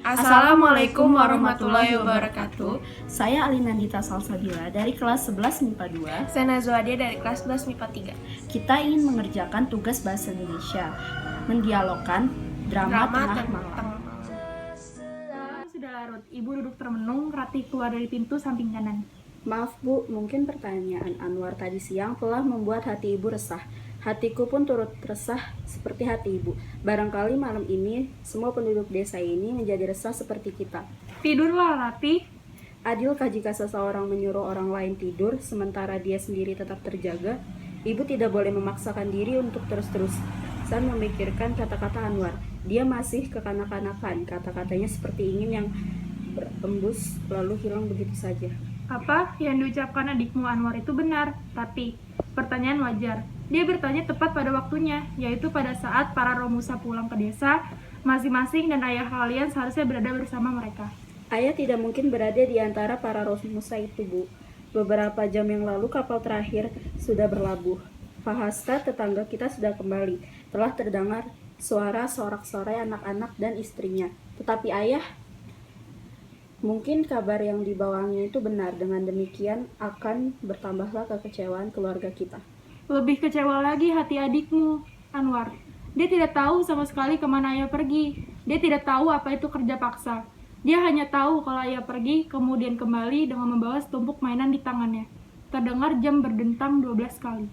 Assalamualaikum warahmatullahi wabarakatuh. Saya Alinandita Salsabila dari kelas 11 MIPA 2. Saya Nazwadia dari kelas 11 MIPA 3. Kita ingin mengerjakan tugas bahasa Indonesia, mendialogkan drama tengah malam. Malam sudah larut, ibu duduk termenung, Ratih keluar dari pintu samping kanan. Maaf Bu, mungkin pertanyaan Anwar tadi siang telah membuat hati ibu resah. Hatiku pun turut resah seperti hati ibu. Barangkali malam ini semua penduduk desa ini menjadi resah seperti kita. Tidurlah, Ratih. Adilkah jika seseorang menyuruh orang lain tidur sementara dia sendiri tetap terjaga? Ibu tidak boleh memaksakan diri untuk terus-terusan memikirkan kata-kata Anwar. Dia masih kekanak-kanakan, kata-katanya seperti ingin yang berembus lalu hilang begitu saja. Apa yang diucapkan adikmu Anwar itu benar, tapi pertanyaan wajar. Dia bertanya tepat pada waktunya, yaitu pada saat para Romusa pulang ke desa masing-masing dan ayah kalian seharusnya berada bersama mereka. Ayah tidak mungkin berada di antara para Romusa itu, Bu. Beberapa jam yang lalu kapal terakhir sudah berlabuh. Pahasta, tetangga kita sudah kembali. Telah terdengar suara sorak-sorai anak-anak dan istrinya. Tetapi ayah, mungkin kabar yang dibawanya itu benar. Dengan demikian akan bertambahlah kekecewaan keluarga kita. Lebih kecewa lagi hati adikmu, Anwar. Dia tidak tahu sama sekali kemana ayah pergi. Dia tidak tahu apa itu kerja paksa. Dia hanya tahu kalau ayah pergi, kemudian kembali dengan membawa setumpuk mainan di tangannya. Terdengar jam berdentang 12 kali.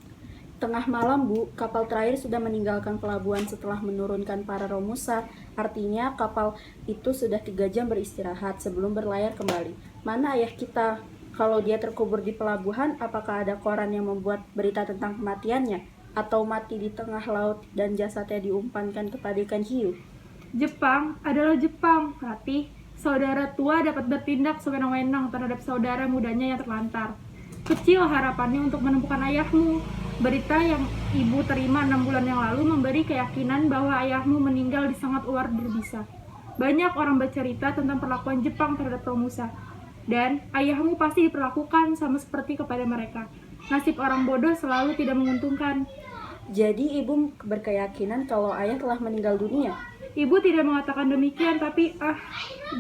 Tengah malam, Bu, kapal terakhir sudah meninggalkan pelabuhan setelah menurunkan para Romusa. Artinya kapal itu sudah 3 jam beristirahat sebelum berlayar kembali. Mana ayah kita? Kalau dia terkubur di pelabuhan, apakah ada koran yang membuat berita tentang kematiannya? Atau mati di tengah laut dan jasadnya diumpankan kepada ikan hiu? Jepang adalah Jepang, Ratih. Saudara tua dapat bertindak sewenang-wenang terhadap saudara mudanya yang terlantar. Kecil harapannya untuk menemukan ayahmu. Berita yang ibu terima 6 bulan yang lalu memberi keyakinan bahwa ayahmu meninggal di sangat luar berbisa. Banyak orang bercerita tentang perlakuan Jepang terhadap Romusa. Dan ayahmu pasti diperlakukan sama seperti kepada mereka. Nasib orang bodoh selalu tidak menguntungkan. Jadi ibu berkeyakinan kalau ayah telah meninggal dunia? Ibu tidak mengatakan demikian, tapi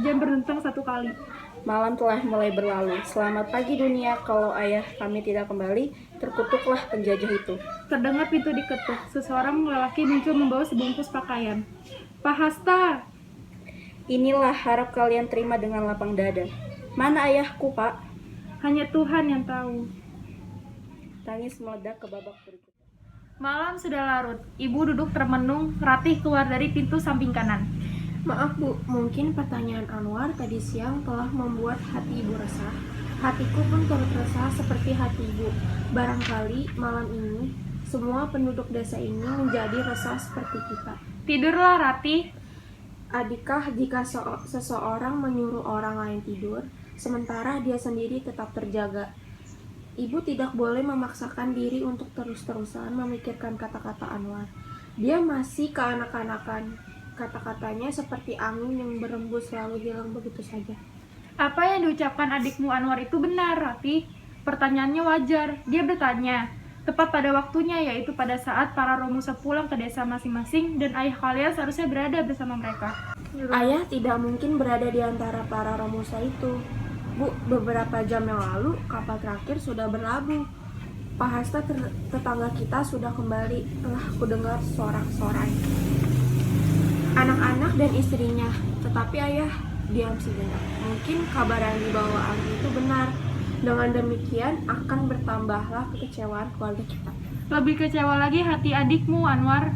jam berdentang 1 kali. Malam telah mulai berlalu. Selamat pagi dunia, kalau ayah kami tidak kembali, terkutuklah penjajah itu. Terdengar pintu diketuk. Seseorang lelaki muncul membawa sebungkus pakaian. Pahasta! Inilah, harap kalian terima dengan lapang dada. Mana ayahku, Pak? Hanya Tuhan yang tahu. Tangis meledak ke babak berikutnya. Malam sudah larut. Ibu duduk termenung, Ratih keluar dari pintu samping kanan. Maaf Bu, mungkin pertanyaan Anwar tadi siang telah membuat hati ibu resah. Hatiku pun turut resah seperti hati ibu. Barangkali malam ini semua penduduk desa ini menjadi resah seperti kita. Tidurlah, Ratih. Adikah jika seseorang menyuruh orang lain tidur, sementara dia sendiri tetap terjaga? Ibu tidak boleh memaksakan diri untuk terus-terusan memikirkan kata-kata Anwar. Dia masih kekanak-kanakan. Kata-katanya seperti angin yang berembus lalu hilang begitu saja. Apa yang diucapkan adikmu Anwar itu benar, Ratih. Pertanyaannya wajar. Dia bertanya tepat pada waktunya, yaitu pada saat para Romusa pulang ke desa masing-masing dan ayah kalian seharusnya berada bersama mereka. Ayah tidak mungkin berada di antara para Romusa itu. Bu, beberapa jam yang lalu kapal terakhir sudah berlabuh. Pahasta, tetangga kita sudah kembali. Telah kudengar sorak-sorai anak-anak dan istrinya. Tetapi ayah diam sejenak. Mungkin kabar yang dibawa Ali itu benar. Dengan demikian akan bertambahlah kekecewaan keluarga kita. Lebih kecewa lagi hati adikmu Anwar.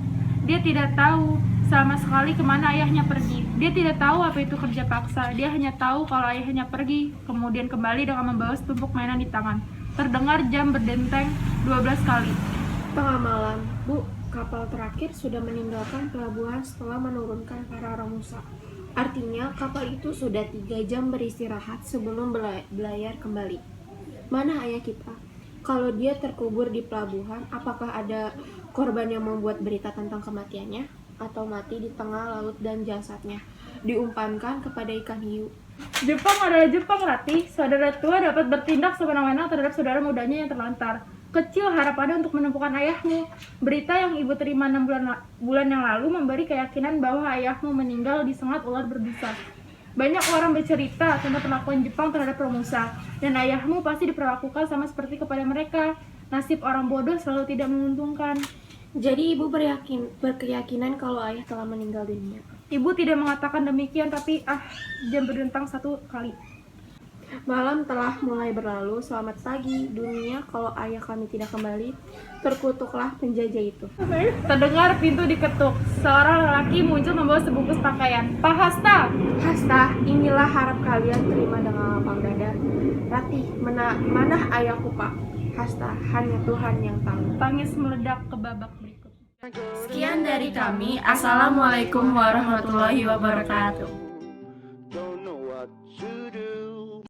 Dia tidak tahu sama sekali kemana ayahnya pergi. Dia tidak tahu apa itu kerja paksa. Dia hanya tahu kalau ayahnya pergi, kemudian kembali dengan membawa setumpuk mainan di tangan. Terdengar jam berdenteng 12 kali. Tengah malam, Bu, kapal terakhir sudah meninggalkan pelabuhan setelah menurunkan para Romusa. Artinya kapal itu sudah 3 jam beristirahat sebelum berlayar kembali. Mana ayah kita? Kalau dia terkubur di pelabuhan, apakah ada korban yang membuat berita tentang kematiannya? Atau mati di tengah laut dan jasadnya diumpankan kepada ikan hiu? Jepang adalah Jepang, Ratih. Saudara tua dapat bertindak sewenang-wenang terhadap saudara mudanya yang terlantar. Kecil harapannya untuk menemukan ayahmu. Berita yang ibu terima 6 bulan yang lalu memberi keyakinan bahwa ayahmu meninggal di sengat ular berbisa. Banyak orang bercerita tentang perlakuan Jepang terhadap Romusa, dan ayahmu pasti diperlakukan sama seperti kepada mereka. Nasib orang bodoh selalu tidak menguntungkan. Jadi ibu berkeyakinan kalau ayah telah meninggal dunia. Ibu tidak mengatakan demikian, tapi jam berdentang 1 kali. Malam telah mulai berlalu. Selamat pagi dunia, kalau ayah kami tidak kembali, terkutuklah penjajah itu. Terdengar pintu diketuk. Seorang lelaki muncul membawa sebungkus pakaian. Pak Hasta! Hasta, inilah harap kalian terima dengan lapang dada. Ratih, mana ayahku pak? Hasta, hanya Tuhan yang tahu. Tangis meledak ke babak berikut. Sekian dari kami. Assalamualaikum warahmatullahi wabarakatuh.